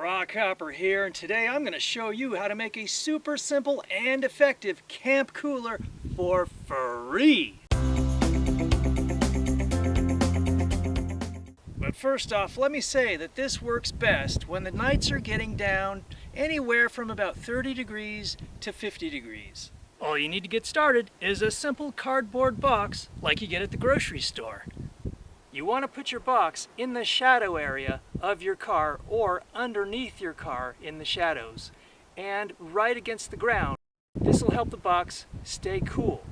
Rockhopper here, and today I'm going to show you how to make a super simple and effective camp cooler for free. But first off, let me say that this works best when the nights are getting down anywhere from about 30 degrees to 50 degrees. All you need to get started is a simple cardboard box like you get at the grocery store. You want to put your box in the shadow area of your car or underneath your car in the shadows and right against the ground. This will help the box stay cool.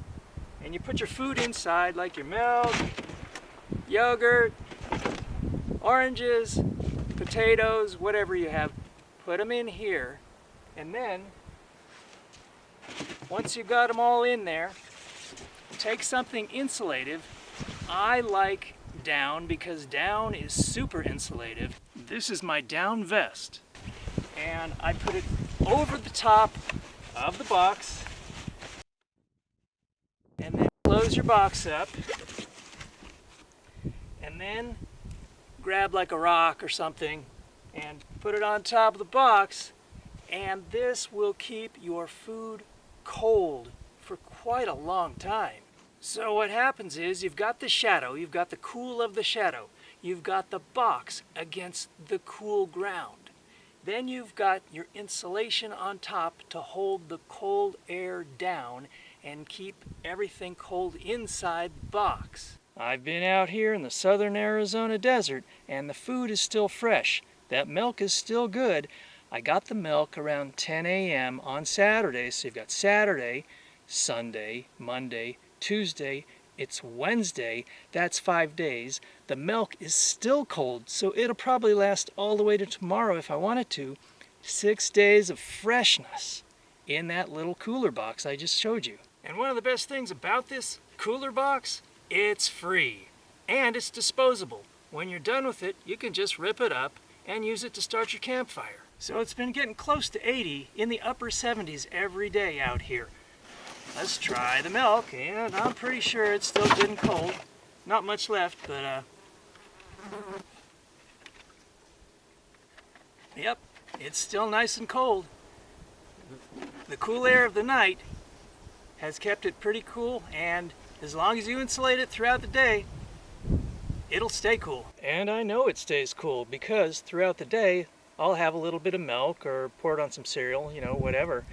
And you put your food inside like your milk, yogurt, oranges, potatoes, whatever you have. Put them in here, and then once you've got them all in there, take something insulative. I like down because down is super insulative. This is my down vest, and I put it over the top of the box, and then close your box up, and then grab like a rock or something and put it on top of the box, and this will keep your food cold for quite a long time. So what happens is you've got the shadow, you've got the cool of the shadow, you've got the box against the cool ground. Then you've got your insulation on top to hold the cold air down and keep everything cold inside the box. I've been out here in the southern Arizona desert and the food is still fresh. That milk is still good. I got the milk around 10 a.m. on Saturday, so you've got Saturday, Sunday, Monday, Tuesday, it's Wednesday, that's 5 days. The milk is still cold, so it'll probably last all the way to tomorrow if I wanted to. 6 days of freshness in that little cooler box I just showed you. And one of the best things about this cooler box, it's free and it's disposable. When you're done with it, you can just rip it up and use it to start your campfire. So it's been getting close to 80, in the upper 70s every day out here. Let's try the milk, and I'm pretty sure it's still good and cold. Not much left, but yep, it's still nice and cold. The cool air of the night has kept it pretty cool, and as long as you insulate it throughout the day, it'll stay cool. And I know it stays cool because throughout the day, I'll have a little bit of milk or pour it on some cereal, you know, whatever.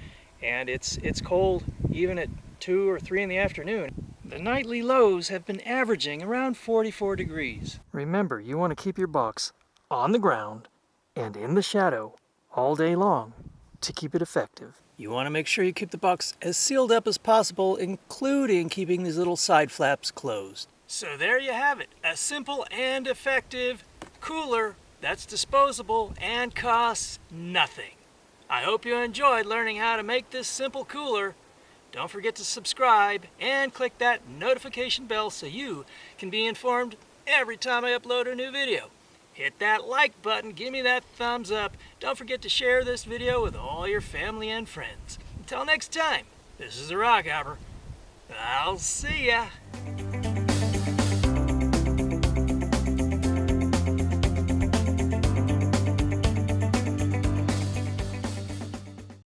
And it's cold even at 2 or 3 in the afternoon. The nightly lows have been averaging around 44 degrees. Remember, you want to keep your box on the ground and in the shadow all day long to keep it effective. You want to make sure you keep the box as sealed up as possible, including keeping these little side flaps closed. So there you have it, a simple and effective cooler that's disposable and costs nothing. I hope you enjoyed learning how to make this simple cooler. Don't forget to subscribe and click that notification bell so you can be informed every time I upload a new video. Hit that like button, give me that thumbs up. Don't forget to share this video with all your family and friends. Until next time, this is the Rockhopper. I'll see ya.